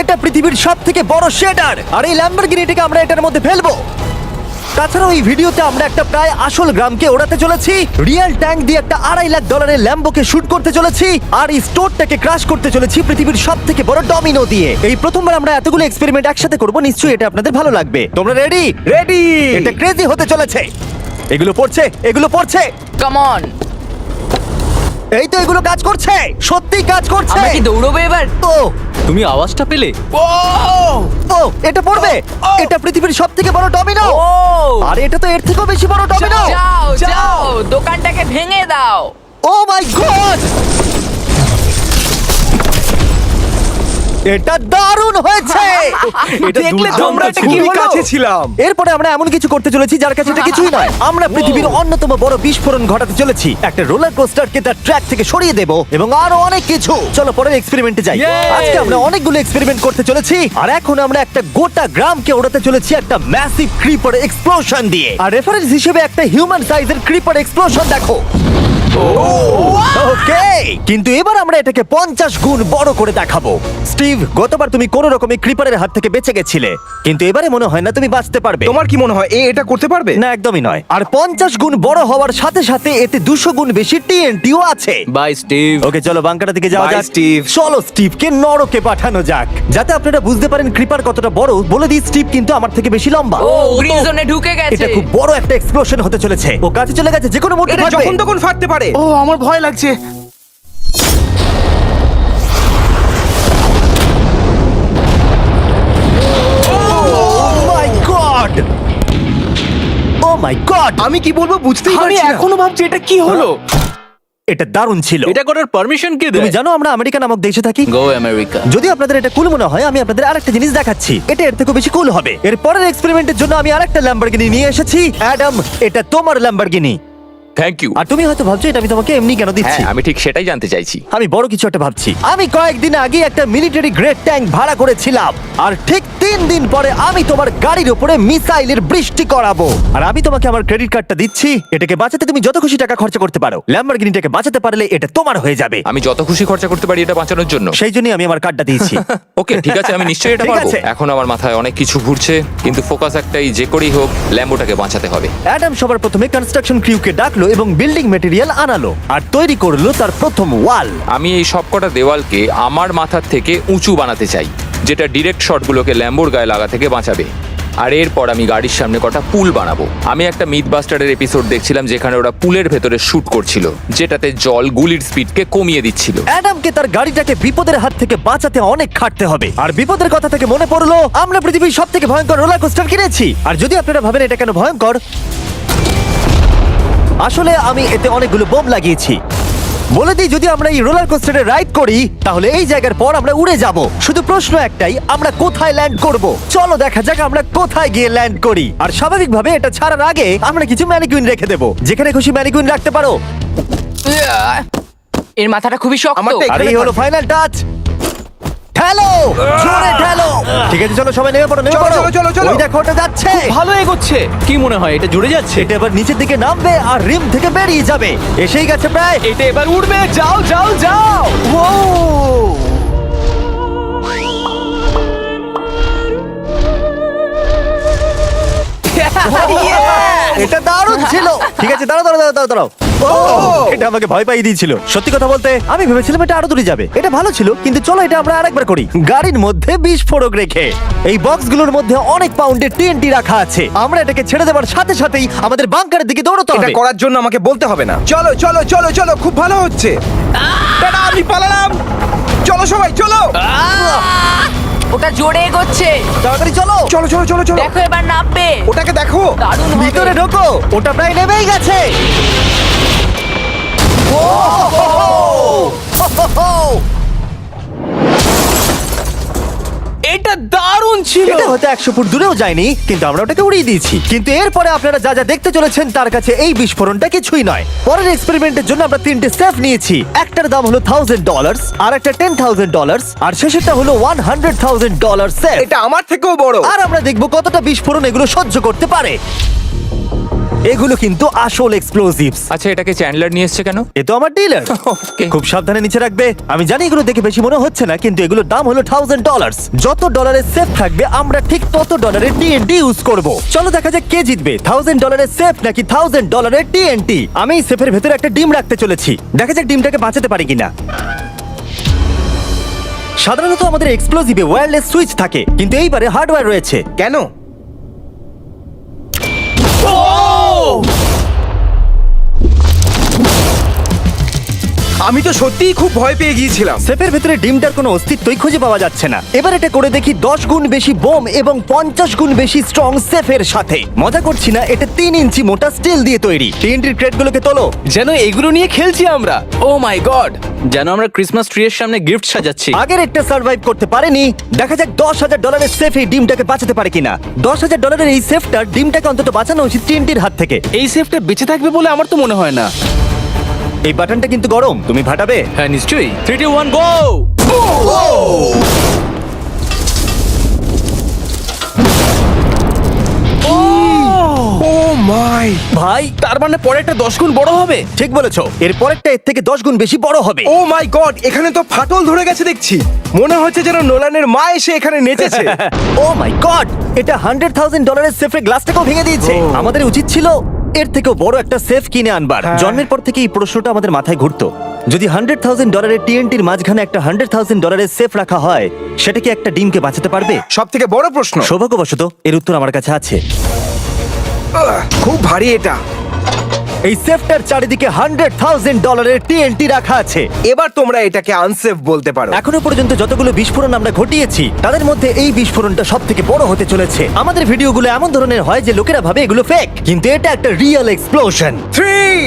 এটা পৃথিবীর সব থেকে বড় শেডার, আর এই ল্যাম্বরগিনিটাকে আমরা এটার মধ্যে ফেলবো। তাছাড়াও এই ভিডিওতে আমরা একটা প্রায় আসল গ্রামকে ওড়াতে চলেছি, রিয়েল ট্যাঙ্ক দিয়ে একটা $2.5 লাখ ল্যাম্বোকে শুট করতে চলেছি, আর এই স্টোরটাকে ক্রাশ করতে চলেছি পৃথিবীর সব থেকে বড় ডমিনো দিয়ে। এই প্রথমবার আমরা এতগুলো এক্সপেরিমেন্ট একসাথে করবো, নিশ্চয়ই এটা আপনাদের ভালো লাগবে। তোমরা রেডি? রেডি। এটা ক্রেজি হতে চলেছে। এগুলো পড়ছে কাম অন। এই তো এগুলো কাজ করছে, সত্যি কাজ করছে। আমরা কি দৌড়বো এবার? ও তুমি আওয়াজটা পেলে? ও এটা পড়বে। এটা পৃথিবীর সব থেকে বড় ডমিনো, ও আর এটা তো এর থেকেও বেশি বড় ডমিনো। যাও যাও দোকানটাকে ভেঙে দাও। ও মাই গড, এটা দারুণ হয়েছে। এটা দেখলে দুর্দান্ত তোমরা এটা ছিল। কি কাছে ছিলাম। এরপরে আমরা এমন কিছু করতে চলেছি যার কাছে এটা কিছুই নয়। আমরা পৃথিবীর অন্যতম বড় বিস্ফোরণ ঘটাতে চলেছি, একটা রোলার কোস্টারকে তার ট্র্যাক থেকে সরিয়ে দেব এবং আরো অনেক কিছু। চলো পরের এক্সপেরিমেন্টে যাই। Yay! আজকে আমরা অনেকগুলো এক্সপেরিমেন্ট করতে চলেছি, আর এখন আমরা একটা গোটা গ্রামকে ওড়াতে চলেছি একটা ম্যাসিভ ক্রিপার এক্সপ্লোশন দিয়ে। আর রেফারেন্স হিসেবে একটা হিউম্যান সাইজের ক্রিপার এক্সপ্লোশন দেখো। ওকে, কিন্তু এবার আমরা এটাকে 50 গুণ বড় করে দেখাবো। স্টিভ, গতবার তুমি কোন রকমে ক্রিপারের হাত থেকে বেঁচে গেছিলে, কিন্তু এবারে মনে হয় না তুমি বাঁচতে পারবে। তোমার কি মনে হয় এটা করতে পারবে? না, একদমই নয়। আর 50 গুণ বড় হওয়ার সাথে সাথে এতে 200 গুণ বেশি টিএনটিও আছে। Bye Steve. ওকে, চলো বাংকারের দিকে যাওয়া Bye, যাক। Steve. চলো স্টিভকে নরকে পাঠানো যাক। যাতে আপনারা বুঝতে পারেন ক্রিপার কতটা বড়, বলে দিই স্টিভ কিন্তু আমার থেকে বেশি লম্বা। ও গ্রিন জোনে ঢুকে গেছে। এটা খুব বড় একটা এক্সপ্লোশন হতে চলেছে। ও কাছে চলে গেছে, যে কোনো মুহূর্তে এটা ফাটবে। যখন তখন ফাটতে পারে। ও আমার ভয় লাগছে। মাই গড, ও মাই গড, আমি কি বলবো বুঝতেই আমি পারছি না। এখনো ভাবছি এটা কি হলো। এটা দারুণ ছিল। এটা করার পারমিশন কে তুমি দেয়? জানো আমরা আমেরিকা নামক দেশে থাকি। গো আমেরিকা। যদি আপনাদের এটা কুল মনে হয়, আমি আপনাদের আরেকটা জিনিস দেখাচ্ছি, এটা এর থেকে বেশি কুল হবে। এর পরের এক্সপেরিমেন্টের জন্য আমি আরেকটা ল্যাম্বরগিনি নিয়ে এসেছি। অ্যাডাম, এটা তোমার ল্যাম্বরগিনি। Thank you. আর তুমি হয়তো ভাবছো এটা আমি তোমাকে এমনি কেন দিচ্ছি। হ্যাঁ, আমি ঠিক সেটাই জানতে চাইছি। আমি বড় কিছু একটা ভাবছি। আমি কয়েকদিন আগে একটা মিলিটারি গ্রেড ট্যাঙ্ক ভাড়া করেছিলাম, আর ঠিক 3 দিন পরে আমি তোমার গাড়ির উপরে মিসাইলের বৃষ্টি করাবো। আর আমি তোমাকে আমার ক্রেডিট কার্ডটা দিচ্ছি, এটাকে বাঁচাতে তুমি যত খুশি টাকা খরচা করতে পারো। ল্যাম্বরগিনিটাকে বাঁচাতে পারলে এটা তোমার হয়ে যাবে। আমি যত খুশি খরচা করতে পারি এটা বাঁচানোর জন্য। সেই জন্যই আমি আমার কার্ডটা দিয়েছি। ওকে, ঠিক আছে, আমি নিশ্চয়ই এটা ঠিক পারবো। আছে। এখন আমার মাথায় অনেক কিছু ঘুরছে, কিন্তু ফোকাস একটাই, যে করেই হোক ল্যাম্বোটাকে বাঁচাতে হবে। অ্যাডাম সবার প্রথমে কনস্ট্রাকশন ক্রিউকে ডাকলো এবং বিল্ডিং মেটেরিয়াল আনালো, আর তৈরি করলো তার প্রথম ওয়াল। আমি এই সবকটা দেওয়ালকে আমার মাথার থেকে উঁচু বানাতে চাই, যেটা ডিরেক্ট শটগুলোকে ল্যাম্বোর গায়ে লাগা থেকে বাঁচাবে। আর এরপর আমি গাড়ির সামনে কটা পুল বানাবো। আমি একটা মিথবাস্টারের এপিসোড দেখছিলাম যেখানে ওরা পুলের ভেতরে শুট করছিল, যেটাতে জল গুলির স্পিডকে কমিয়ে দিচ্ছিল। অ্যাডামকে তার গাড়িটাকে বিপদের হাত থেকে বাঁচাতে অনেক খাটতে হবে। আর বিপদের কথা থেকে মনে পড়লো, আমরা পৃথিবীর সব থেকে ভয়ঙ্কর রোলার কোস্টার কিনেছি। আর যদি আপনারা ভাবেন এটা কেন ভয়ঙ্কর, আসলে আমি এতে অনেকগুলো বোম লাগিয়েছি। বলে দিই, যদি আমরা এই রোলার কোস্টারে রাইড করি তাহলে এই জায়গার পর আমরা উড়ে যাব। শুধু প্রশ্ন একটাই, আমরা কোথায় ল্যান্ড করব? চলো দেখা যাক আমরা কোথায় গিয়ে ল্যান্ড করি। আর স্বাভাবিকভাবে এটা ছাড়ার আগে আমরা কিছু ম্যানিকুইন রেখে দেবো। যেখানে খুশি ম্যানিকুইন রাখতে পারো। এর মাথাটা খুবই শক্ত। আমারটা আর এই হলো ফাইনাল টাচ। ঠেলো, জোরে ঠেলো। ঠিক আছে, চলো সবাই নেমে পড়ো, নেমে চলো, পড়ো। চলো, চলো, চলো। ওই দেখো ওটা যাচ্ছে। ভালো এগোচ্ছে। কি মনে হয় এটা জুড়ে যাচ্ছে? এটা এবার নিচের দিকে নামবে আর রিম থেকে বেরিয়ে যাবে। এসেই গেছে প্রায়। এটা এবার উড়বে। যাও যাও যাও। ও এটা দারুণ ছিল। ঠিক আছে, দাঁড়াও দাঁড়াও দাঁড়াও দাঁড়াও। এটা আমাকে ভয় পাইয়ে দিয়েছিল। সত্যি কথা বলতে আমি ভেবেছিলাম এটা আরো দূরে যাবে। এটা ভালো ছিল, কিন্তু চলো এটা আমরা আরেকবার করি। গাড়ির মধ্যে বিস্ফোরক রেখে। এই বক্সগুলোর মধ্যে অনেক পাউন্ডের টিএনটি রাখা আছে। আমরা এটাকে ছেড়ে দেওয়ার সাথে সাথেই আমাদের বাংকারের দিকে দৌড়তে এটা হবে। করার জন্য আমাকে বলতে হবে না। চলো চলো চলো চলো, খুব ভালো হচ্ছে। টাটা, আমি পালালাম। চলো সবাই চলো। ওটা জোরে এগোচ্ছে। তাড়াতাড়ি চলো। চলো চলো চলো চলো। দেখো এবার নামবে। ওটাকে দেখো। দারুণ হবে। ভিতরে ঢোকো, ওটা প্রায় নেমেই গেছে। এটা দারুণ ছিল। এটা হয়তো 100 ফুট দূরেও যায়নি, কিন্তু আমরা ওটাকে উড়িয়ে দিয়েছি। কিন্তু এরপরে আপনারা যা যা দেখতে চলেছেন তার কাছে এই বিস্ফোরণটা কিছুই নয়। পরের এক্সপেরিমেন্টের জন্য আমরা 3টে স্টেপ নিয়েছি। একটার দাম হলো $1000, আর একটা $10,000, আর শেষেরটা হলো $100,000 সেট। এটা আমার থেকেও বড়। আর আমরা দেখবো কতটা বিস্ফোরণ এগুলো সহ্য করতে পারে। এগুলো কিন্তু আসল এক্সপ্লোসিভস। আচ্ছা, এটাকে চ্যান্ডলার নিয়ে এসছে কেন? এ তো আমার ডিলার। Okay. খুব সাবধানে নিচে রাখবে। আমি জানি এগুলো দেখে বেশি মনে হচ্ছে না, কিন্তু এগুলোর দাম হলো $1000। যত ডলারের সেফ থাকবে আমরা ঠিক তত ডলারের টিএনটি ইউজ করব। চলো দেখা যাক কে জিতবে, $1000 সেফ নাকি $1000 টিএনটি। আমি সেফের ভেতরে একটা ডিম রাখতে চলেছি, দেখা যাক ডিমটাকে বাঁচাতে পারি কিনা। সাধারণত আমাদের এক্সপ্লোসিভে ওয়্যারলেস সুইচ থাকে, কিন্তু এইবারে হার্ডওয়্যার রয়েছে। কেন? আমি তো সত্যিই খুব ভয় পেয়ে গিয়েছিলাম। সেফের ভেতরে ডিমটার কোনো অস্তিত্বই খুঁজে পাওয়া যাচ্ছে না। এবার এটা করে দেখি 10 গুণ বেশি বোম এবং 50 গুণ বেশি স্ট্রং সেফের সাথে। মজা করছি না, এটা 3 ইঞ্চি মোটা স্টিল দিয়ে তৈরি। টিএনটির ক্রেটগুলোকে তোলো। যেন এগুলো নিয়ে খেলছি আমরা। ও মাই গড। যেন আমরা ক্রিসমাস ট্রি এর সামনে গিফট সাজাচ্ছি। আগের একটা সার্ভাইভ করতে পারেনি, দেখা যাক $10,000 সেফ এই ডিমটাকে বাঁচাতে পারে কিনা। $10,000 এই সেফটার ডিমটাকে অন্তত বাঁচানো উচিত টিএনটির হাত থেকে। এই সেফটা বেঁচে থাকবে বলে আমার তো মনে হয় না। এই বাটনটা কিন্তু গরম, তুমি ফাটাবে। হ্যাঁ নিশ্চয়ই। 3 2 1 গো। ও মাই! ভাই তার মানে পরেরটা 10 গুণ বড় হবে। ঠিক বলেছো, এর পরেরটা এর থেকে 10 গুণ বেশি বড় হবে। ও মাই গড! এখানে তো ফাটল ধরে গেছে দেখছি। মনে হচ্ছে যেন নোলানের মা এসে এখানে নেচেছে। ও মাই গড, এটা $100,000 সেফের গ্লাসটাকেও ভেঙে দিয়েছে। আমাদের উচিত ছিল এর থেকেও বড় একটা সেফ কিনে আনবার। হ্যাঁ। জন্মের পর থেকে এই প্রশ্নটা আমাদের মাথায় ঘুরতো, যদি $100,000 টিএনটির মাঝখানে একটা $100,000 সেফ রাখা হয়, সেটা কি একটা ডিমকে বাঁচাতে পারবে? সব থেকে বড় প্রশ্ন। সৌভাগ্যবশত এর উত্তর আমার কাছে আছে। খুব ভারী এটা। এই সেফটার চারিদিকে $100,000 টিএনটি রাখা আছে। এবার তোমরা এটাকে আনসেফ বলতে পারো। এখনো পর্যন্ত যতগুলো বিস্ফোরণ আমরা ঘটিয়েছি তাদের মধ্যে এই বিস্ফোরণটা সব থেকে বড় হতে চলেছে। আমাদের ভিডিওগুলো এমন ধরনের হয় যে লোকেরা ভাবে এগুলো ফেক, কিন্তু এটা একটা রিয়েল এক্সপ্লোশন। 3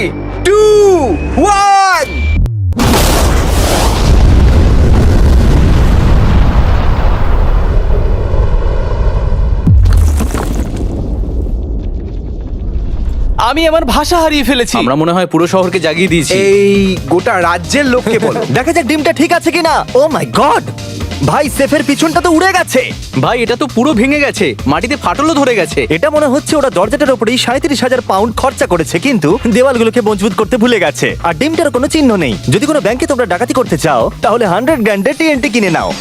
2 1 আমি আমার ভাষা হারিয়ে ফেলেছি। আমরা মনে হয় পুরো শহরকে জাগিয়ে দিয়েছি। এই গোটা রাজ্যের লোককে বলো। দেখা যাক ডিমটা ঠিক আছে কিনা। ও মাই গড, ভাই সেফের পিছনটা তো উড়ে গেছে। ভাই এটা তো পুরো ভেঙে গেছে, মাটিতে ফাটলও ধরে গেছে। এটা মনে হচ্ছে ওরা দরজাটার উপরেই 37,000 পাউন্ড খরচা করেছে, কিন্তু দেওয়ালগুলোকে মজবুত করতে ভুলে গেছে। আর ডিমটার কোনো চিহ্ন নেই। যদি কোনো ব্যাংকে তোমরা ডাকাতি করতে চাও তাহলে 100 গ্র্যান্ডের টিএনটি কিনে নাও।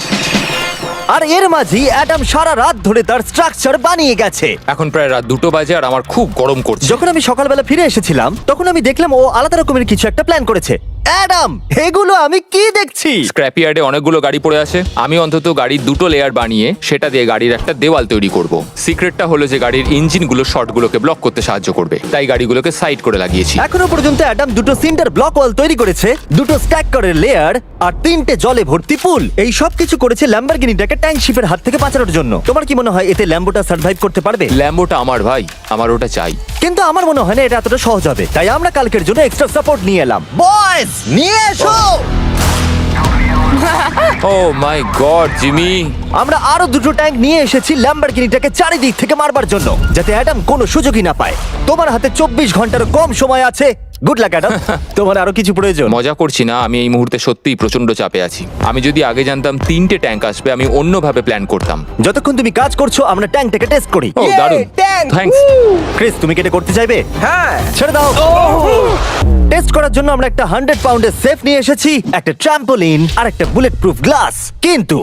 আর এর মাঝেই অ্যাডাম সারা রাত ধরে তার স্ট্রাকচার বানিয়ে গেছে। এখন প্রায় রাত 2টো বাজে আর আমার খুব গরম করছে। যখন আমি সকালবেলা ফিরে এসেছিলাম তখন আমি দেখলাম ও আলাদা রকমের কিছু একটা প্ল্যান করেছে। অ্যাডাম, এগুলো আমি কি দেখছি? স্ক্র্যাপ ইয়ার্ডে অনেকগুলো গাড়ি পড়ে আছে। আমি অন্তত গাড়ির 2টো লেয়ার বানিয়ে সেটা দিয়ে গাড়ির একটা দেওয়াল তৈরি করব। সিক্রেটটা হলো যে গাড়ির ইঞ্জিনগুলো শর্টগুলোকে ব্লক করতে সাহায্য করবে, তাই গাড়িগুলোকে সাইড করে লাগিয়েছি। এখনো পর্যন্ত অ্যাডাম 2টো সিন্টার ব্লক ওয়াল তৈরি করেছে, 2টো স্ট্যাক করে লেয়ার আর 3টে জলে ভর্তি পুল। এই সব কিছু করেছে ল্যাম্বরগিনিটাকে ট্যাঙ্ক শিপের হাত থেকে বাঁচানোর জন্য। তোমার কি মনে হয় এতে ল্যাম্বোটা সার্ভাইভ করতে পারবে? ল্যাম্বোটা আমার ভাই, আমার ওটা চাই। কিন্তু আমার মনে হয় না এটা এতটা সহজ হবে, তাই আমরা কালকের জন্য এক্সট্রা সাপোর্ট নিয়ে এলাম। বয়েজ, নিয়ে এসো। ও মাই গড জিমি, আমরা আরো 2টো ট্যাঙ্ক নিয়ে এসেছি ল্যাম্বরগিনিটাকে চারিদিক থেকে মারবার জন্য, যাতে অ্যাডাম কোনো সুযোগই না পায়। তোমার হাতে 24 ঘন্টার কম সময় আছে। Good luck Adam. তোমার আরো কিছু প্রয়োজন? মজা করছি না, আমি এই মুহূর্তে সত্যিই প্রচন্ড চাপে আছি। আমি যদি আগে জানতাম 3টে ট্যাঙ্ক আসবে, আমি অন্যভাবে প্ল্যান করতাম। যতক্ষণ তুমি কাজ করছো আমরা ট্যাঙ্কটাকে টেস্ট করি। ও Yay, দারুণ, tank! থ্যাঙ্কস। ক্রিস, তুমি কি এটা করতে চাইবে? হ্যাঁ। ছেড়ে দাও। টেস্ট করার জন্য আমরা একটা 100 পাউন্ডের সেফ নিয়ে এসেছি, একটা ট্রাম্পোলিন আর একটা বুলেট প্রুফ গ্লাস। কিন্তু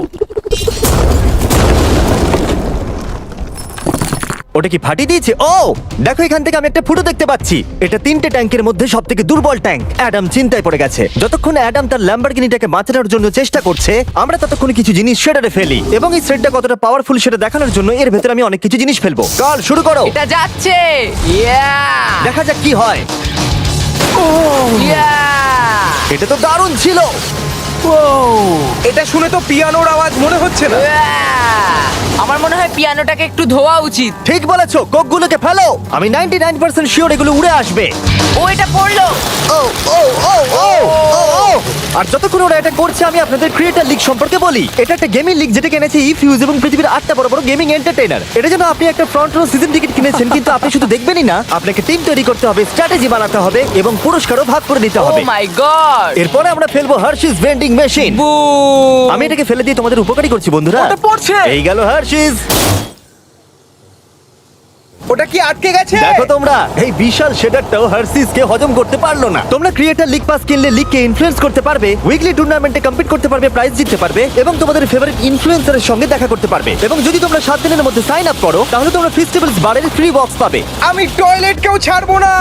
ওটা কি ফাটিয়ে দিয়েছে? ও দেখো, এখান থেকে আমি একটা ফুটো দেখতে পাচ্ছি। এটা 3টে ট্যাঙ্কের মধ্যে সব থেকে দুর্বল ট্যাঙ্ক। অ্যাডাম চিন্তায় পড়ে গেছে। যতক্ষণ অ্যাডাম তার ল্যাম্বরগিনিটাকে বাঁচানোর জন্য চেষ্টা করছে, আমরা ততক্ষণ কিছু জিনিস শেডারে ফেলি, এবং এই শেডটা কতটা পাওয়ারফুল সেটা দেখানোর জন্য এর ভেতরে আমি অনেক কিছু জিনিস ফেলবো। কাল শুরু করো। এটা যাচ্ছে। ইয়া দেখা যাক কি হয়। ইয়া এটা তো দারুণ ছিল। এটা শুনে তো পিয়ানোর আওয়াজ মনে হচ্ছে না। আমার মনে হয় পিয়ানোটাকে একটু ধোয়া উচিত। ঠিক বলেছো, কোকগুলোকে ফেলো। আমি 99% শিওর এগুলো উড়ে আসবে। ও এটা পড়লো। ও ও ও ও ও ও। আর যতক্ষণ ওরা এটা করছে আমি আপনাদের ক্রিয়েটার লিগ সম্পর্কে বলি। এটা একটা গেমিং লিগ যেটা কিনেছে ইফিউজ এবং পৃথিবীর 8টা বড় বড় গেমিং এন্টারটেইনার। এটা যেন আপনি একটা ফ্রন্ট রো সিজন টিকিট কিনেছেন, কিন্তু আপনি শুধু দেখবেনই না, আপনাকে টিম তৈরি করতে হবে, স্ট্র্যাটেজি বানাতে হবে এবং পুরস্কারও ভাগ করে দিতে ও হবে। মাই গড। এরপরে আমরা ফেলবো হার্শিস ভেন্ডিং মেশিন। বু আমি এটাকে ফেলে দিয়ে তোমাদের উপকারী করছি বন্ধুরা। ওটা পড়ছে। এই গেল হার্শিস। ওটা কি আটকে গেছে? দেখো তোমরা, এই বিশাল শেডারটাও হার্সিস কে হজম করতে পারলো না। তোমরা ক্রিয়েটার লিগ পাস কিনলে লিগকে ইনফ্লুয়েন্স করতে পারবে, উইকলি টুর্নামেন্টে কম্পিট করতে পারবে, প্রাইজ জিততে পারবে এবং তোমাদের ফেভারিট ইনফ্লুয়েন্সারের সঙ্গে দেখা করতে পারবে। এবং যদি তোমরা 7 দিনের মধ্যে সাইন আপ করো তাহলে তোমরা ফেস্টিভ্যালস বারের ফ্রি বক্স পাবে। আমি টয়লেটকেও ছাড়বো না।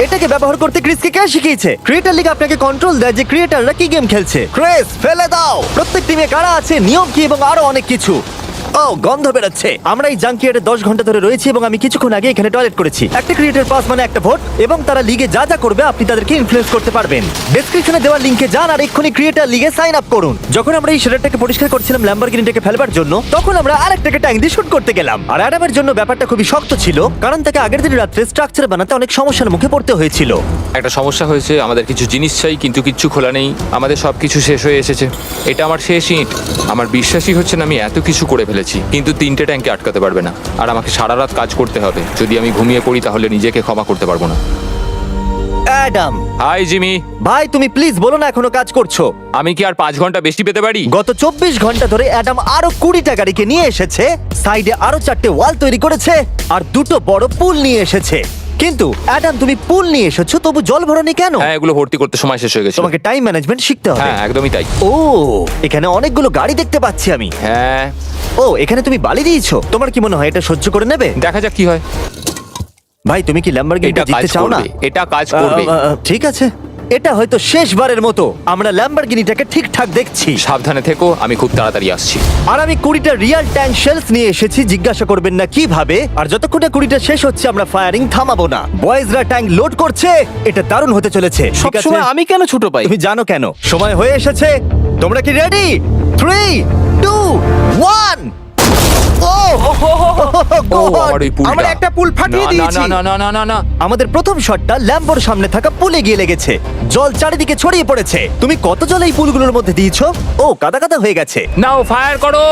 এটাকে ব্যবহার করতে ক্রিসকে কে শিখিয়েছে? ক্রিয়েটার লিগ আপনাকে কন্ট্রোল দেয় যে ক্রিয়েটাররা কি গেম খেলছে। ক্রিস, ফেলে দাও। প্রত্যেক টিমে কারা আছে, নিয়ম কি এবং আরো অনেক কিছু। ও, গন্ধ বেরোচ্ছে। আমরা এই জাঙ্কিয়ার্ডে 10 ঘন্টা ধরে রয়েছি এবং আমি কিছুক্ষণ আগে এখানে টয়লেট করেছি। একটা ক্রিয়েটার পাস মানে একটা ভোট, এবং তারা লিগে যা যা করবে আপনি তাদেরকে ইনফ্লুয়েন্স করতে পারবেন। ডেসক্রিপশনে দেওয়া লিংকে যান আর এক্ষুনি ক্রিয়েটার লিগে সাইন আপ করুন। যখন আমরা এই শেডারটাকে পরিষ্কার করছিলাম ল্যাম্বরগিনিটাকে ফেলবার জন্য, তখন আমরা আরেকটাকে ট্যাঙ্ক দিয়ে শুট করতে গেলাম। আর অ্যাডামের জন্য ব্যাপারটা খুবই শক্ত ছিল, কারণ তাকে আগের দিন রাত্রে স্ট্রাকচার বানাতে অনেক সমস্যার মুখে পড়তে হয়েছিল। একটা সমস্যা হয়েছে, আমাদের কিছু জিনিস চাই কিন্তু কিচ্ছু খোলা নেই। আমাদের সবকিছু শেষ হয়ে এসেছে। এটা আমার শেষ ইট। আমার বিশ্বাসই হচ্ছে না আমি এত কিছু করে ফেলেছি, কিন্তু 3টে ট্যাঙ্কে আটকাতে পারবে না। আর আমাকে সারা রাত কাজ করতে হবে। যদি আমি ঘুমিয়ে পড়ি তাহলে নিজেকে ক্ষমা করতে পারবো না। Adam hi Jimmy. ভাই, তুমি প্লিজ বলো না এখনো কাজ করছো। আমি কি আর 5 ঘন্টা বেশি পেতে পারি? গত 24 ঘন্টা ধরে অ্যাডাম আরো 20টা গাড়িকে নিয়ে এসেছে, সাইডে আরো 4টে ওয়াল তৈরি করেছে আর 2টো বড় পুল নিয়ে এসেছে। কিন্তু অ্যাডাম, তুমি পুল নিয়ে এসেছো, তবু জল ভরনি কেন? হ্যাঁ, এগুলো ভর্তি করতে সময় শেষ হয়ে গেছে। তোমাকে টাইম ম্যানেজমেন্ট শিখতে হবে। হ্যাঁ, একদমই তাই। ও, এখানে অনেকগুলো গাড়ি দেখতে পাচ্ছি আমি। হ্যাঁ, ও, এখানে তুমি বালি দিয়েছো। তোমার কি মনে হয় এটা সহ্য করে নেবে? দেখা যাক কি হয়। ভাই, তুমি কি ল্যাম্বরগিনিটা এটা কাজ জিততে চাও না? করবে, এটা কাজ করবে। ঠিক আছে, এটা হয়তো শেষবারের মতো আমরা ল্যাম্বরগিনিটাকে ঠিকঠাক দেখছি। সাবধানে থেকো, আমি খুব তাড়াতাড়ি আসছি। আর আমি 20টা রিয়েল ট্যাঙ্ক শেলস নিয়ে এসেছি। জিজ্ঞাসা করবেন না কিভাবে। আর যতক্ষণ না 20টা শেষ হচ্ছে আমরা ফায়ারিং থামাবো না। বয়েজরা ট্যাঙ্ক লোড করছে। এটা দারুণ হতে চলেছে। ঠিক আছে, সবসময় আমি কেন ছোট পাই? তুমি জানো কেন। সময় হয়ে এসেছে। তোমরা কি রেডি? 3, 2, 1। ও, ও, আমার ওই পুলটা। আমরা একটা পুল ফাটিয়ে না, দিয়েছি। না, না, না, না, না। আমাদের প্রথম শটটা ল্যাম্বোর সামনে থাকা পুলে গিয়ে লেগেছে। জল চারিদিকে ছড়িয়ে পড়েছে। তুমি কত জল এই পুলগুলোর মধ্যে দিয়েছো? ও, কাদা কাদা হয়ে গেছে। নাও, ফায়ার করো।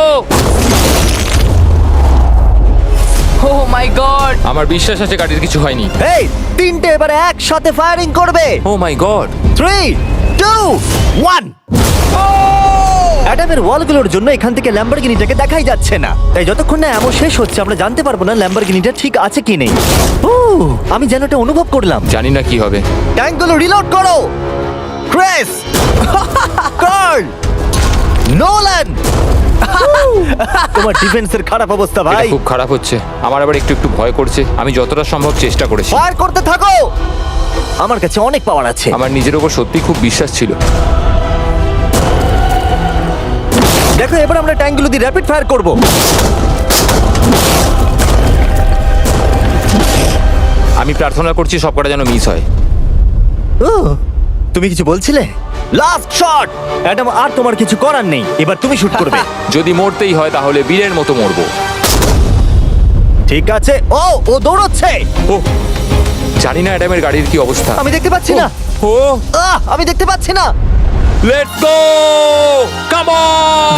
ও মাই গড! আমার বিশ্বাস আছে গাড়ির কিছু হয়নি। এই, 3টে এবারে একসাথে ফায়ারিং করবে। ও মাই গড। 3, 2, 1। অ্যাডামের ওয়ালগুলোর জন্য এখান থেকে ল্যাম্বরগিনিটাকে দেখাই যাচ্ছে না, তাই যতক্ষণ না এমন শেষ হচ্ছে আমরা জানতে পারবো না ল্যাম্বরগিনিটা ঠিক আছে কি নেই। আমি যেন এটা অনুভব করলাম। জানি না কি হবে। ট্যাঙ্কগুলো রিলোড করো। Cress, Karl, Nolan. তোমার ডিফেন্সের খারাপ অবস্থা এটা ভাই। খুব খারাপ হচ্ছে। আমার আবার একটু একটু ভয় করছে। আমি যতটা সম্ভব চেষ্টা করেছি। ফায়ার করতে থাকো। আমার কাছে অনেক পাওয়ার আছে। আমার নিজের উপর সত্যি খুব বিশ্বাস ছিল। দেখো, এবার আমরা ট্যাঙ্কগুলো দিয়ে র্যাপিড ফায়ার করব। আমি প্রার্থনা করছি সবকটা যেন মিস হয়। ও, তুমি কিছু বলছিলে? Last shot. অ্যাডাম, আর তোমার কিছু করার নেই। এবার তুমি শুট করবে। যদি মরতেই হয় তাহলে বীরের মতো মরবো। ঠিক আছে। ও দৌড়চ্ছে। ও, জানি না অ্যাডামের গাড়ির কি অবস্থা। আমি দেখতে পাচ্ছি না। ও, আমি দেখতে পাচ্ছি না। লেটস গো, কাম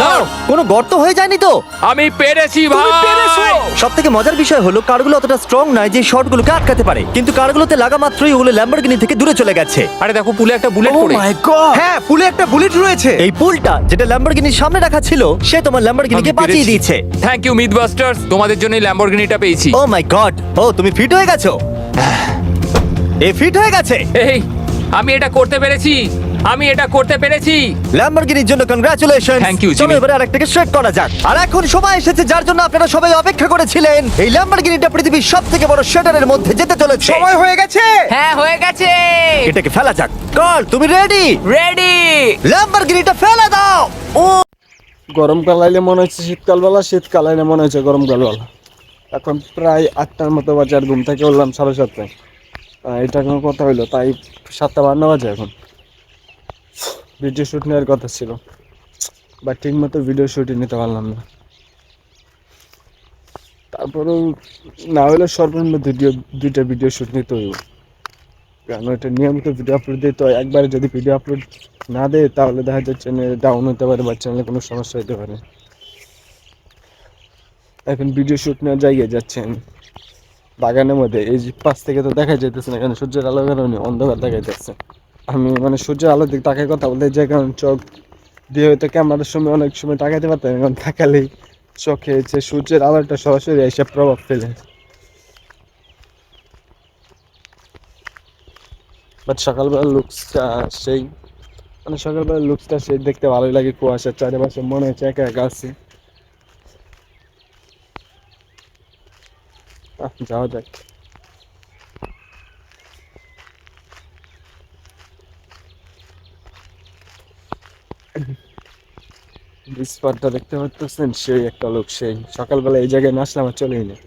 দাঁড়াও, অন। কোনো গর্ত হয়ে যায়নি তো? আমি পেরেছি ভাই। সব থেকে মজার বিষয় হলো কারগুলো অতটা স্ট্রং নয় যে শটগুলোকে আটকাতে পারে, কিন্তু কারগুলোতে লাগা মাত্রই ওগুলো ল্যাম্বরগিনি থেকে দূরে চলে গেছে। আরে দেখো, পুলে একটা বুলেট ও পড়ে। মাই গড! হ্যাঁ, পুলে একটা বুলেট রয়েছে। এই পুলটা যেটা ল্যাম্বরগিনির সামনে রাখা ছিল, সে তোমার ল্যাম্বরগিনিকে বাঁচিয়ে দিয়েছে। থ্যাংক ইউ মিথবাস্টার্স, তোমাদের জন্যই ল্যাম্বরগিনিটা পেয়েছি। ও মাই গড! ও, তুমি ফিট হয়ে গেছো। এ ফিট হয়ে গেছে। এই, আমি এটা করতে পেরেছি। আমি এটা করতে পেরেছি। ল্যাম্বরগিনির জন্য কংগ্রাচুলেশন। Thank you, চলো Jimmy. এবারে আরেকটাকে স্ট্রেট করা যাক। আর এখন সময় এসেছে যার জন্য আপনারা সবাই অপেক্ষা করেছিলেন। এই ল্যাম্বরগিনিটা পৃথিবীর সবথেকে বড় শেডারের মধ্যে যেতে চলেছে। সময় হয়ে গেছে। হ্যাঁ, হয়ে গেছে। এটাকে ফেলা যাক। কার্ল, তুমি রেডি? রেডি। ল্যাম্বরগিনিটা ফেলে দাও। ও, গরমকাল আইলে মনে হচ্ছে শীতকাল বেলা, শীতকাল আইলে মনে হচ্ছে গরমকাল বেলা। এখন প্রায় 8টার মতো বাজে, আর ঘুম থেকে উঠলাম 7:30। এটা কোনো কথা হইলো? তাই 7:52 বাজে এখন। ভিডিও শ্যুট নেওয়ার কথা ছিল, বা ঠিক মতো ভিডিও শ্যুটই নিতে পারলাম না। তারপরেও না হলে সর্বনিম্ন 2টা ভিডিও শ্যুট নিতে হইব, কারণ এটা নিয়মিত ভিডিও আপলোড দিতে হয়। একবারে যদি ভিডিও আপলোড না দেয় তাহলে দেখা যাচ্ছে চ্যানেল ডাউন হতে পারে বা চ্যানেলে কোনো সমস্যা হতে পারে। এখন ভিডিও শ্যুট নেওয়ার জায়গায় যাচ্ছে আমি বাগানের মধ্যে। এই যে পাশ থেকে তো দেখা যাইতেছে না, কারণ সূর্যের আলো কারণে অন্ধকার দেখা যাচ্ছে। আমি মানে সূর্যের আলোর দিকে তাকায় কথা বলতে যাই, কারণ চোখ দিয়ে হয়তো ক্যামেরার সময় অনেক সময় তাকাইতে পারতাম, এখন তাকালেই চোখে যে সূর্যের আলোটা সরাসরি এসে প্রভাব ফেলে। বাট সকালবেলার লুকসটা সেই, মানে সকালবেলার লুকসটা সেই দেখতে ভালোই লাগে। কুয়াশার চারিপাশে মনে হচ্ছে একা একা আছি। যাওয়া যাক। স্পটটা দেখতে পাচ্ছেন, সেই একটা লোক, সেই সকালবেলা এই জায়গায় না আসলে আমার চলেই না।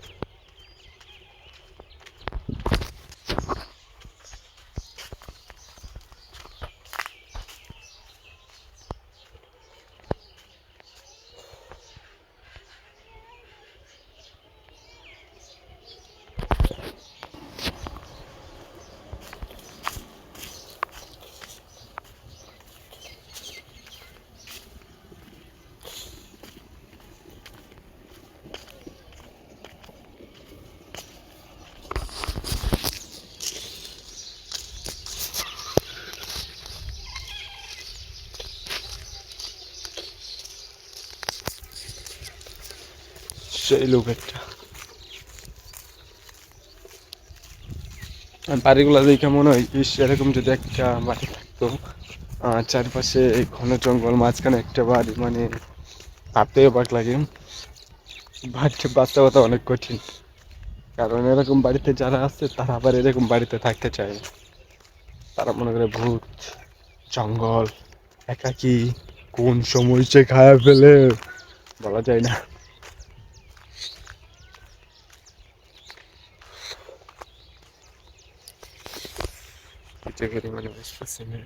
সেই লোক একটা, বাড়িগুলো দেখে মনে হয় ইস, এরকম যদি একটা বাড়ি থাকতো, চারপাশে ঘন জঙ্গল, মাঝখানে একটা বাড়ি, মানে ভাবতেও অবাক লাগে। বাড়িতে বাস্তবতা অনেক কঠিন, কারণ এরকম বাড়িতে যারা আছে তারা আবার এরকম বাড়িতে থাকতে চায় না। তারা মনে করে ভূত, জঙ্গল, একাকি, কোন সময় সে খায়া ফেলে বলা যায় না। মানে বুঝতেছি না,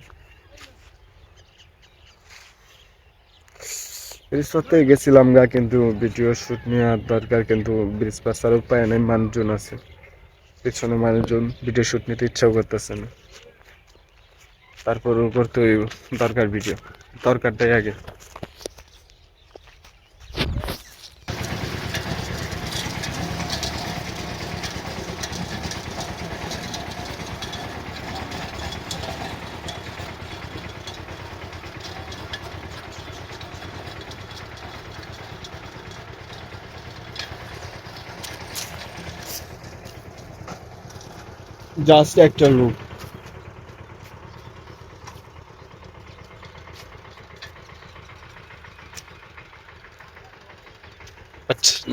ব্রিজ পাড়তে গেছিলাম গা, কিন্তু ভিডিও শুট নেওয়ার দরকার, কিন্তু ব্রিজ পাড়ার উপায় নেই, মানুষজন আছে পিছনে, মানুষজন ভিডিও শুট নিতে ইচ্ছাও করতেছে না। তারপরও করতে হইব, দরকার ভিডিও, দরকারটাই আগে। জাস্ট একটা লোক,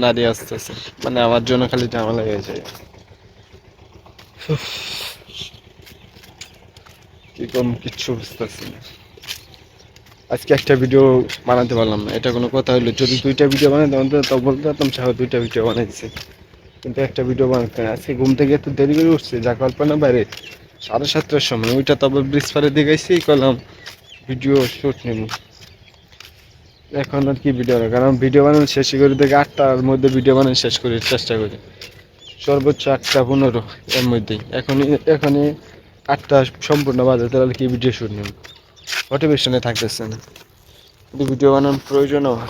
নারী আসতেছে, মানে আমার জন্য খালি ঝামেলা হয়ে যায়। কি কম কিচ্ছু বুঝতেছি না। আজকে একটা ভিডিও বানাতে পারলাম না, এটা কোনো কথা হইলো? যদি 2টা ভিডিও বানাতে অন্তত তো বলতে পারতাম সাহা 2টা ভিডিও বানাইছি, কিন্তু একটা ভিডিও বানাতে না। আজকে ঘুম থেকে একটু দেরি করে উঠছে, যা কল্পনা বাইরে 7:30টার সময়, ওইটা তবে ব্রিজ পারে দিকে এসেই করলাম ভিডিও শুট নিব। এখন আর কি ভিডিও, কারণ ভিডিও বানানো শেষ করে থেকে 8টার মধ্যে ভিডিও বানানো শেষ করি, চেষ্টা করি সর্বোচ্চ 8:15 এর মধ্যেই। এখনই 8টা সম্পূর্ণ বাজে, তাহলে কি ভিডিও শুট নেব? মোটিভেশনে থাকতেছে না, কিন্তু ভিডিও বানানোর প্রয়োজন আমার।